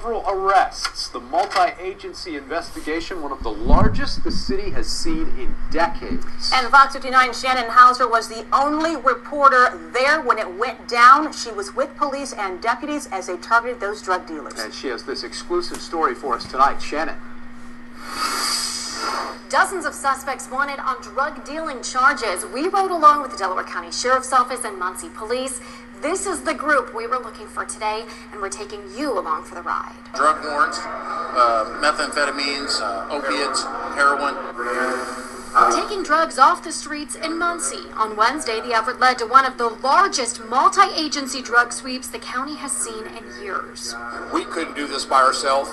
several arrests. The multi-agency investigation, one of the largest the city has seen in decades. And Fox 59's Shannon Hauser was the only reporter there when it went down. She was with police and deputies as they targeted those drug dealers. And she has this exclusive story for us tonight. Shannon. Dozens of suspects wanted on drug dealing charges. We rode along with the Delaware County Sheriff's Office and Muncie Police. This is the group we were looking for today, and we're taking you along for the ride. Drug warrants, methamphetamines, opiates, heroin. Taking drugs off the streets in Muncie. On Wednesday, the effort led to one of the largest multi-agency drug sweeps the county has seen in years. We couldn't do this by ourselves,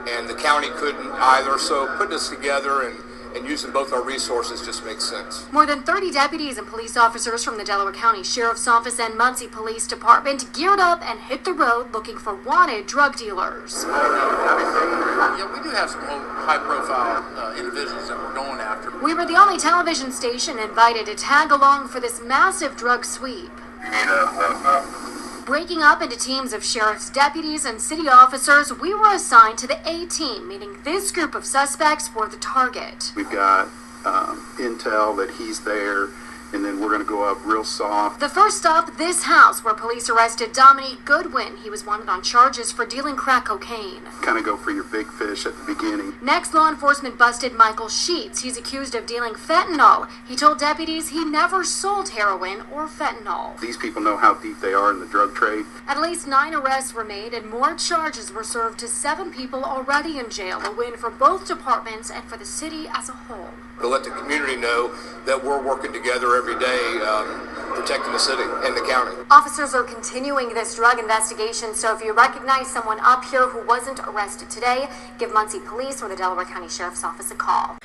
and the county couldn't either, so putting this together and using both our resources just makes sense. More than 30 deputies and police officers from the Delaware County Sheriff's Office and Muncie Police Department geared up and hit the road looking for wanted drug dealers. Yeah, we do have some high-profile individuals that we're going after. We were the only television station invited to tag along for this massive drug sweep. Breaking up into teams of sheriff's deputies and city officers, we were assigned to the A team, meaning this group of suspects were the target. We've got intel that he's there, and then we're going to go up real soft. The first stop, this house, where police arrested Dominique Goodwin. He was wanted on charges for dealing crack cocaine. Kind of go for your big fish at the beginning. Next, law enforcement busted Michael Sheets. He's accused of dealing fentanyl. He told deputies he never sold heroin or fentanyl. These people know how deep they are in the drug trade. At least 9 arrests were made and more charges were served to 7 people already in jail, a win for both departments and for the city as a whole. To let the community know that we're working together every day, protecting the city and the county. Officers are continuing this drug investigation, so if you recognize someone up here who wasn't arrested today, give Muncie Police or the Delaware County Sheriff's Office a call.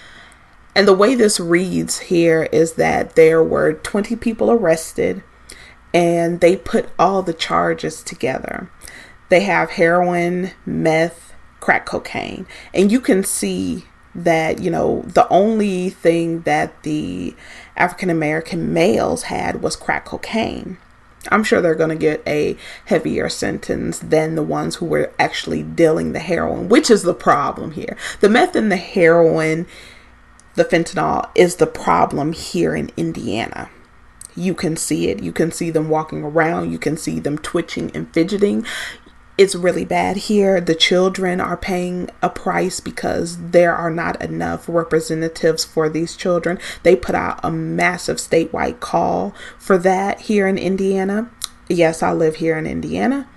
And the way this reads here is that there were 20 people arrested, and they put all the charges together. They have heroin, meth, crack cocaine, and you can see that, you know, the only thing that the African American males had was crack cocaine. I'm sure they're going to get a heavier sentence than the ones who were actually dealing the heroin, which is the problem here. The meth and the heroin, the fentanyl, is the problem here in Indiana. You can see it. You can see them walking around. You can see them twitching and fidgeting. It's really bad here. The children are paying a price because there are not enough representatives for these children. They put out a massive statewide call for that here in Indiana. Yes, I live here in Indiana.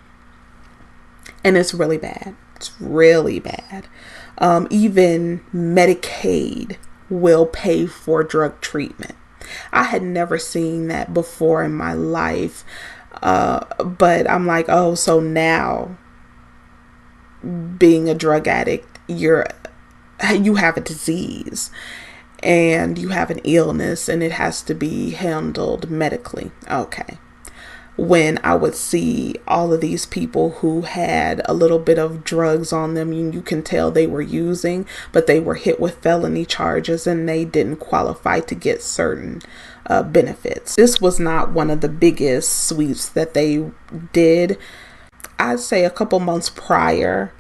And it's really bad. It's really bad. Even Medicaid will pay for drug treatment. I had never seen that before in my life. But I'm like, oh, so now being a drug addict, you have a disease and you have an illness and it has to be handled medically. Okay. When I would see all of these people who had a little bit of drugs on them, you can tell they were using, but they were hit with felony charges and they didn't qualify to get certain benefits. This was not one of the biggest sweeps that they did. I'd say a couple months prior,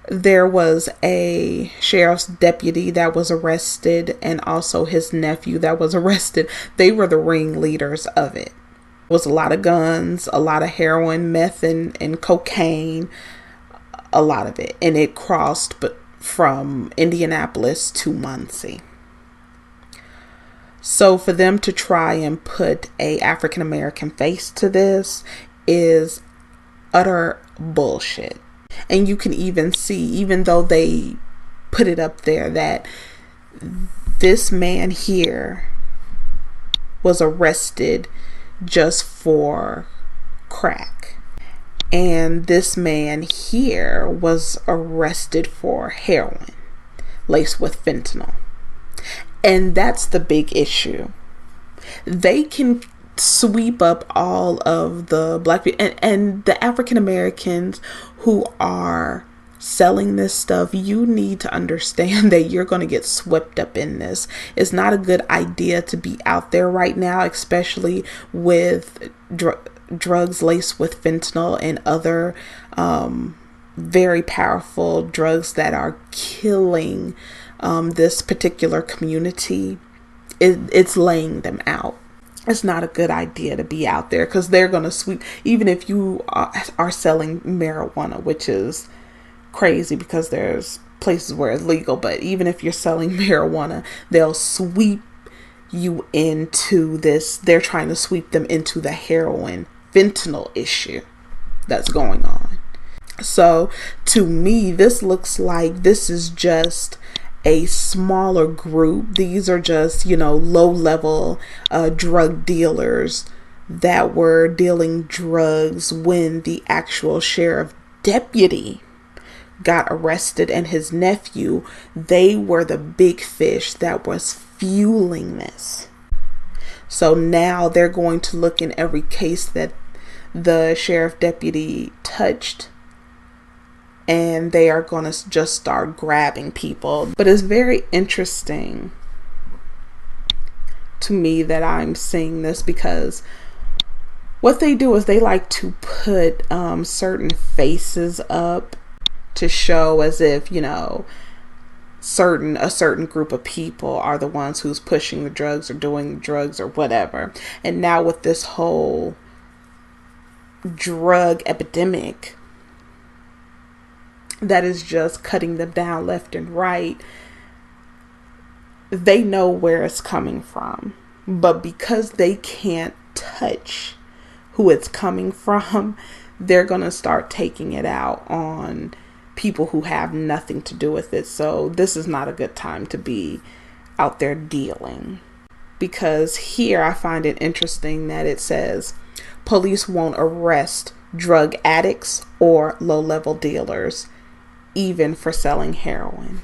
there was a sheriff's deputy that was arrested and also his nephew that was arrested. They were the ringleaders of it. It was a lot of guns, a lot of heroin, meth, and cocaine, a lot of it. And it crossed from Indianapolis to Muncie. So for them to try and put a African American face to this is utter bullshit. And you can even see, even though they put it up there, that this man here was arrested just for crack. And this man here was arrested for heroin laced with fentanyl. And that's the big issue. They can sweep up all of the black people and the African Americans who are selling this stuff. You need to understand that you're going to get swept up in this. It's not a good idea to be out there right now, especially with drugs laced with fentanyl and other very powerful drugs that are killing this particular community, it's laying them out. It's not a good idea to be out there, because they're going to sweep, even if you are selling marijuana, which is crazy because there's places where it's legal, but even if you're selling marijuana, they'll sweep you into this. They're trying to sweep them into the heroin fentanyl issue that's going on. So to me, this looks like this is just a smaller group. These are just, low-level drug dealers that were dealing drugs when the actual sheriff deputy got arrested, and his nephew. They were the big fish that was fueling this. So now they're going to look in every case that the sheriff deputy touched, and they are going to just start grabbing people. But it's very interesting to me that I'm seeing this, because what they do is they like to put certain faces up to show as if, a certain group of people are the ones who's pushing the drugs or doing the drugs or whatever. And now with this whole drug epidemic that is just cutting them down left and right, they know where it's coming from. But because they can't touch who it's coming from, they're going to start taking it out on people who have nothing to do with it. So this is not a good time to be out there dealing. Because here I find it interesting that it says police won't arrest drug addicts or low-level dealers, even for selling heroin.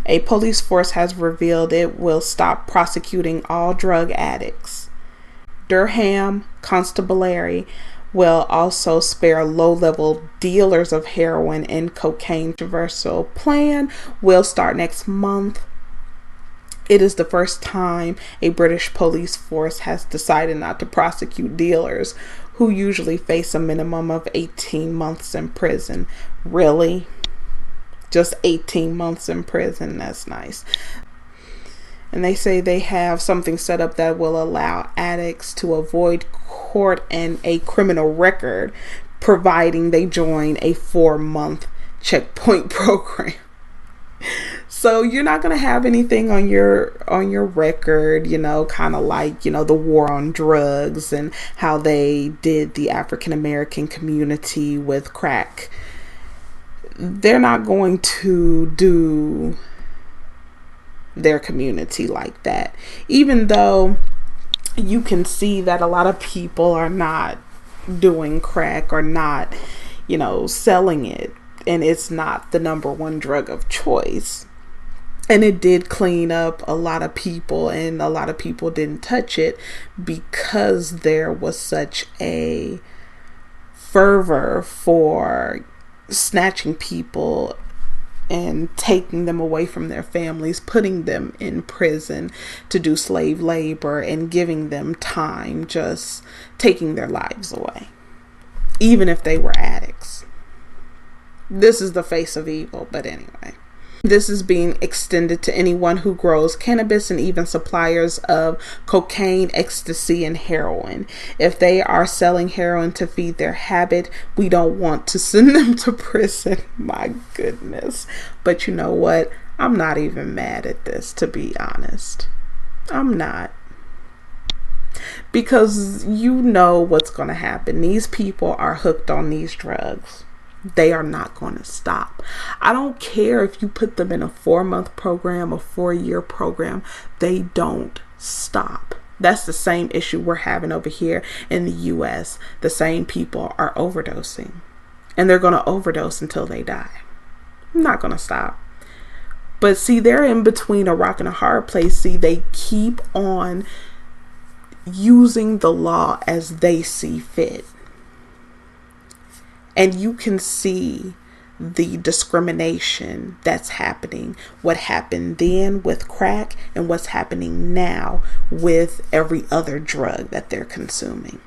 A police force has revealed it will stop prosecuting all drug addicts. Durham Constabulary will also spare low-level dealers of heroin and cocaine. Controversial plan will start next month. It is the first time a British police force has decided not to prosecute dealers who usually face a minimum of 18 months in prison. Really? Just 18 months in prison? That's nice. And they say they have something set up that will allow addicts to avoid court and a criminal record, providing they join a 4-month checkpoint program. So you're not going to have anything on your record, kind of like, the war on drugs and how they did the African American community with crack. They're not going to do their community like that, even though you can see that a lot of people are not doing crack or not, selling it, and it's not the number one drug of choice. And it did clean up a lot of people, and a lot of people didn't touch it because there was such a fervor for snatching people and taking them away from their families, putting them in prison to do slave labor and giving them time, just taking their lives away, even if they were addicts. This is the face of evil. But anyway, this is being extended to anyone who grows cannabis and even suppliers of cocaine, ecstasy, and heroin. If they are selling heroin to feed their habit, we don't want to send them to prison. My goodness. But you know what? I'm not even mad at this, to be honest. I'm not. Because you know what's going to happen. These people are hooked on these drugs. They are not going to stop. I don't care if you put them in a 4-month program, a 4-year program. They don't stop. That's the same issue we're having over here in the U.S. The same people are overdosing. And they're going to overdose until they die. I'm not going to stop. But see, they're in between a rock and a hard place. See, they keep on using the law as they see fit. And you can see the discrimination that's happening. What happened then with crack and what's happening now with every other drug that they're consuming.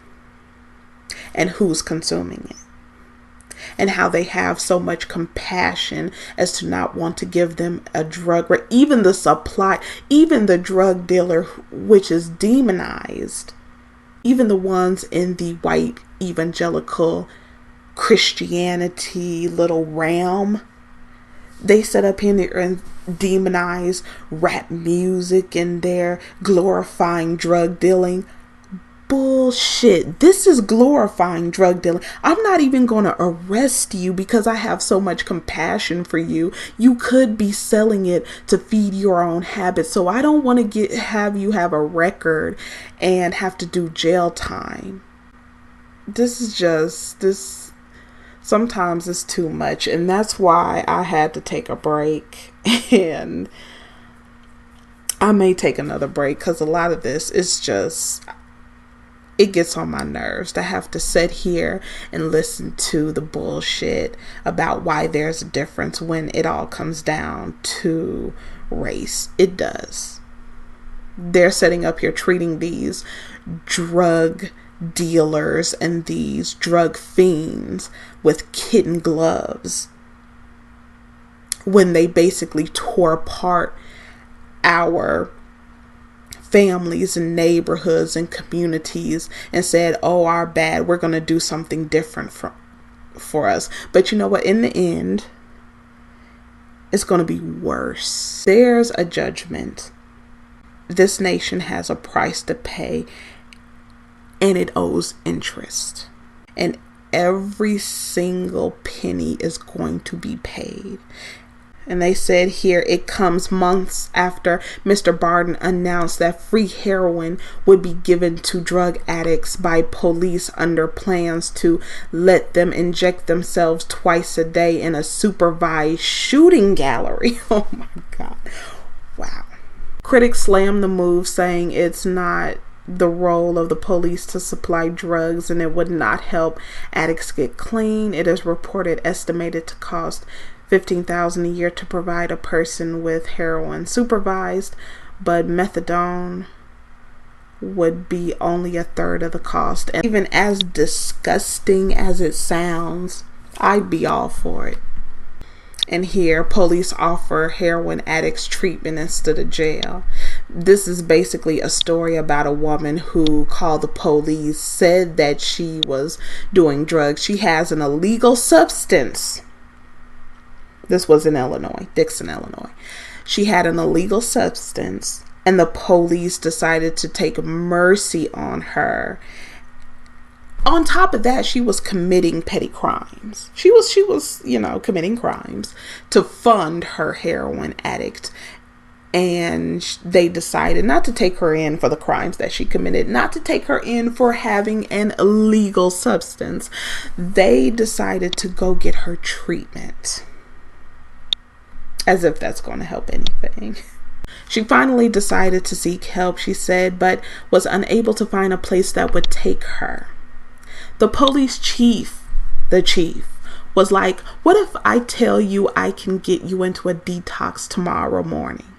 And who's consuming it. and how they have so much compassion as to not want to give them a drug, or even the supply, even the drug dealer, which is demonized, even the ones in the white evangelical Christianity little realm. They set up here and demonize rap music, and they're glorifying drug dealing. Bullshit. This is glorifying drug dealing. I'm not even going to arrest you because I have so much compassion for you. You could be selling it to feed your own habits. So I don't want to have you have a record and have to do jail time. Sometimes it's too much, and that's why I had to take a break, and I may take another break because a lot of this is just, it gets on my nerves to have to sit here and listen to the bullshit about why there's a difference when it all comes down to race. It does. They're sitting up here treating these drug dealers and these drug fiends with kitten gloves when they basically tore apart our families and neighborhoods and communities and said, oh, our bad, we're going to do something different for us. But you know what? In the end, it's going to be worse. There's a judgment. This nation has a price to pay, and it owes interest. And every single penny is going to be paid. And they said here it comes months after Mr. Barden announced that free heroin would be given to drug addicts by police under plans to let them inject themselves twice a day in a supervised shooting gallery. Oh my God. Wow. Critics slam the move, saying it's not the role of the police to supply drugs and it would not help addicts get clean. It is estimated to cost $15,000 a year to provide a person with heroin supervised, but methadone would be only a third of the cost. And even as disgusting as it sounds, I'd be all for it. And here, police offer heroin addicts treatment instead of jail. This is basically a story about a woman who called the police, said that she was doing drugs. She has an illegal substance. This was in Illinois, Dixon, Illinois. She had an illegal substance, and the police decided to take mercy on her. On top of that, she was committing petty crimes. She was, committing crimes to fund her heroin addict. And they decided not to take her in for the crimes that she committed, not to take her in for having an illegal substance. They decided to go get her treatment. As if that's going to help anything. She finally decided to seek help, she said, but was unable to find a place that would take her. The police chief, was like, what if I tell you I can get you into a detox tomorrow morning?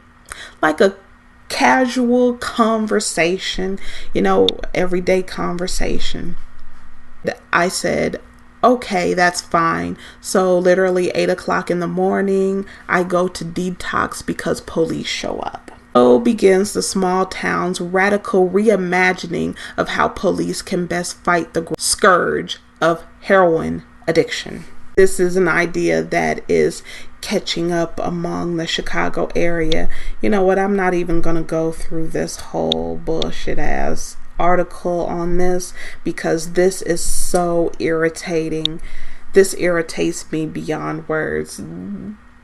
Like a casual conversation, everyday conversation. I said, okay, that's fine. So literally 8 o'clock in the morning, I go to detox because police show up. So begins the small town's radical reimagining of how police can best fight the scourge of heroin addiction. This is an idea that is catching up among the Chicago area. You know what? I'm not even going to go through this whole bullshit ass article on this because this is so irritating. This irritates me beyond words.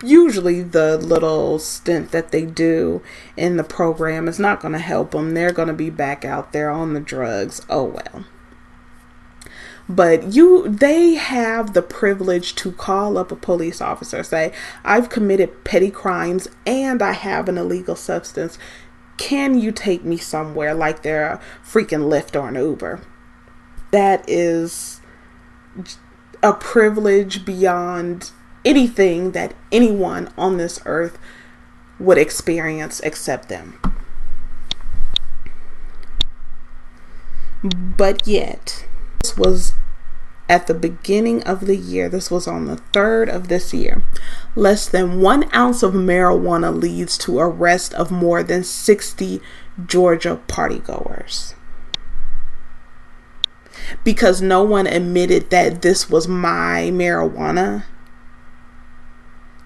Usually the little stint that they do in the program is not going to help them. They're going to be back out there on the drugs. Oh well. But they have the privilege to call up a police officer, say, I've committed petty crimes and I have an illegal substance. Can you take me somewhere, like they're a freaking Lyft or an Uber? That is a privilege beyond anything that anyone on this earth would experience except them. But yet, this was at the beginning of the year, this was on the 3rd of this year, less than 1 ounce of marijuana leads to arrest of more than 60 Georgia partygoers. Because no one admitted that this was my marijuana,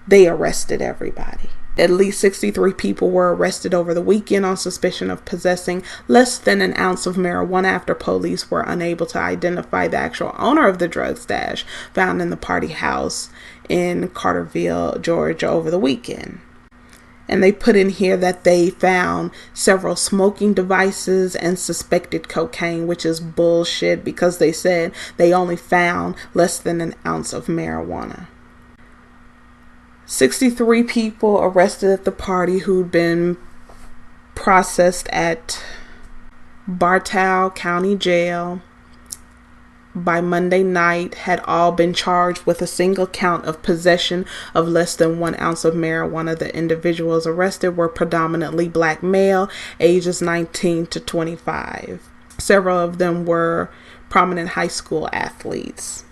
they arrested everybody. At least 63 people were arrested over the weekend on suspicion of possessing less than an ounce of marijuana after police were unable to identify the actual owner of the drug stash found in the party house in Carterville, Georgia over the weekend. And they put in here that they found several smoking devices and suspected cocaine, which is bullshit because they said they only found less than an ounce of marijuana. 63 people arrested at the party who'd been processed at Bartow County Jail by Monday night had all been charged with a single count of possession of less than 1 ounce of marijuana. The individuals arrested were predominantly black male, ages 19 to 25. Several of them were prominent high school athletes.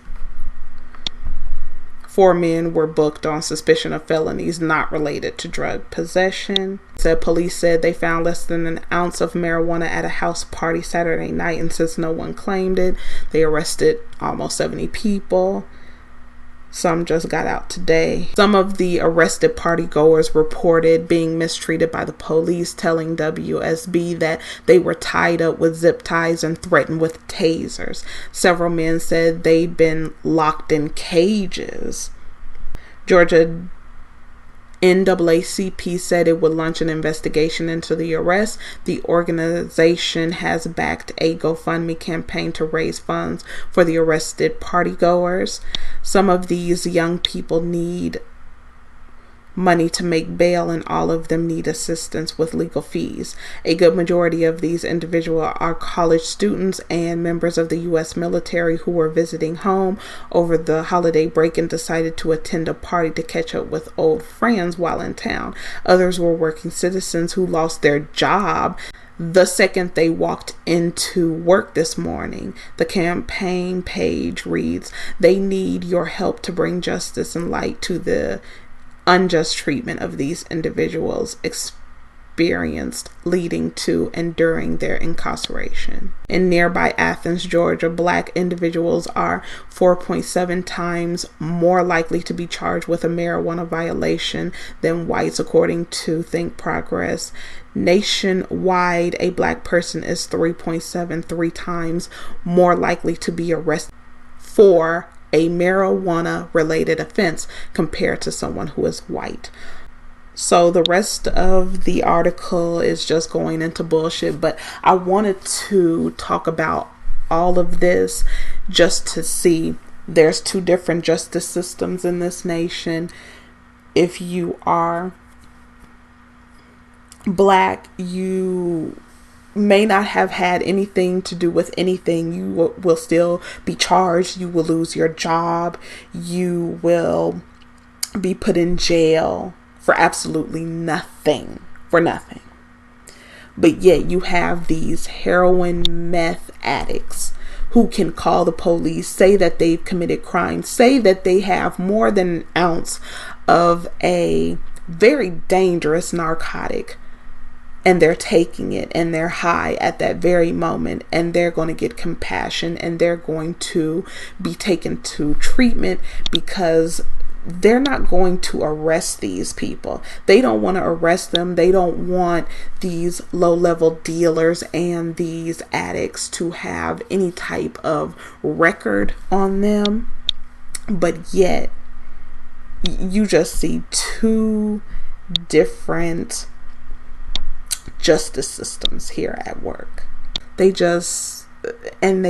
4 men were booked on suspicion of felonies not related to drug possession. Police said they found less than an ounce of marijuana at a house party Saturday night, and since no one claimed it, they arrested almost 70 people. Some just got out today. Some of the arrested partygoers reported being mistreated by the police, telling WSB that they were tied up with zip ties and threatened with tasers. Several men said they'd been locked in cages. Georgia NAACP said it would launch an investigation into the arrest. The organization has backed a GoFundMe campaign to raise funds for the arrested partygoers. Some of these young people need money to make bail, and all of them need assistance with legal fees. A good majority of these individuals are college students and members of the U.S. military who were visiting home over the holiday break and decided to attend a party to catch up with old friends while in town. Others were working citizens who lost their job the second they walked into work this morning. The campaign page reads, "They need your help to bring justice and light to the unjust treatment of these individuals experienced leading to and during their incarceration." In nearby Athens, Georgia, black individuals are 4.7 times more likely to be charged with a marijuana violation than whites, according to Think Progress. Nationwide, a black person is 3.73 times more likely to be arrested for a marijuana related offense compared to someone who is white. So the rest of the article is just going into bullshit, but I wanted to talk about all of this just to see there's 2 different justice systems in this nation. If you are black, you may not have had anything to do with anything. You will still be charged. You will lose your job. You will be put in jail for absolutely nothing. For nothing. But yet you have these heroin meth addicts who can call the police, say that they've committed crimes, say that they have more than an ounce of a very dangerous narcotic, and they're taking it and they're high at that very moment, and they're going to get compassion and they're going to be taken to treatment because they're not going to arrest these people. They don't want to arrest them. They don't want these low-level dealers and these addicts to have any type of record on them. But yet, you just see 2 different justice systems here at work. They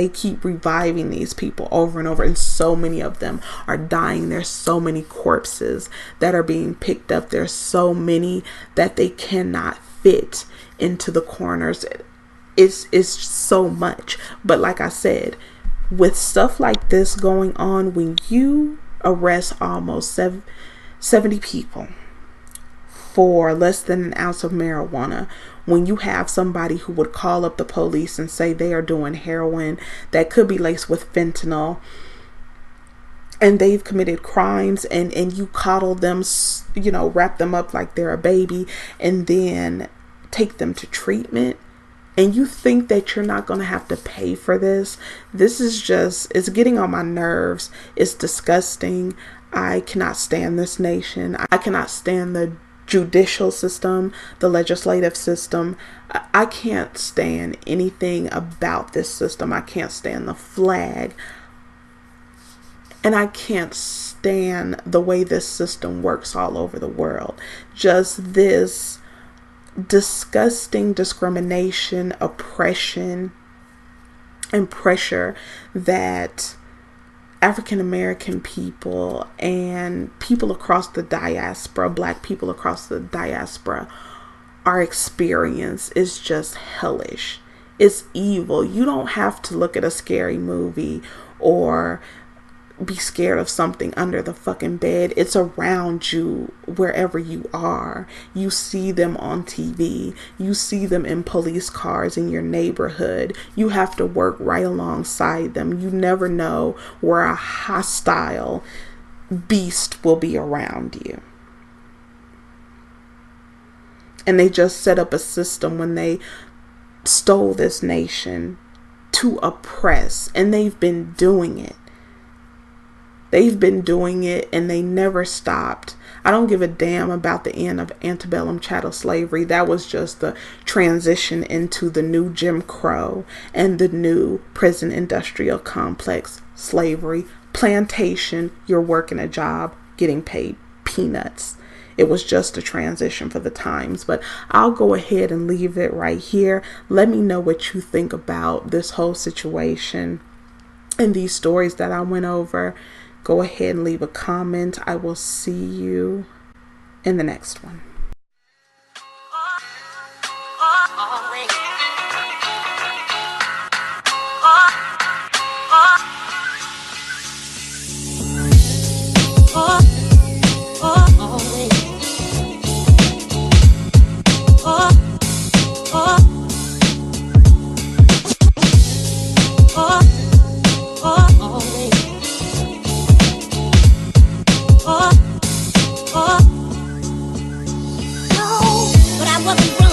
keep reviving these people over and over, and so many of them are dying. There's so many corpses that are being picked up. There's so many that they cannot fit into the corners. It's so much. But like I said, with stuff like this going on, when you arrest almost 70 people for less than an ounce of marijuana, when you have somebody who would call up the police and say they are doing heroin that could be laced with fentanyl, and they've committed crimes, and you coddle them, you know, wrap them up like they're a baby, and then take them to treatment, and you think that you're not going to have to pay for this. This is just, it's getting on my nerves. It's disgusting. I cannot stand this nation. I cannot stand the judicial system, the legislative system. I can't stand anything about this system. I can't stand the flag. And I can't stand the way this system works all over the world. Just this disgusting discrimination, oppression, and pressure that African American people and people across the diaspora, Black people across the diaspora, our experience is just hellish. It's evil. You don't have to look at a scary movie or be scared of something under the fucking bed. It's around you wherever you are. You see them on TV. You see them in police cars in your neighborhood. You have to work right alongside them. You never know where a hostile beast will be around you. And they just set up a system when they stole this nation to oppress, and they've been doing it. They've been doing it, and they never stopped. I don't give a damn about the end of antebellum chattel slavery. That was just the transition into the new Jim Crow and the new prison industrial complex slavery. Plantation, you're working a job, getting paid peanuts. It was just a transition for the times. But I'll go ahead and leave it right here. Let me know what you think about this whole situation and these stories that I went over. Go ahead and leave a comment. I will see you in the next one. But I wasn't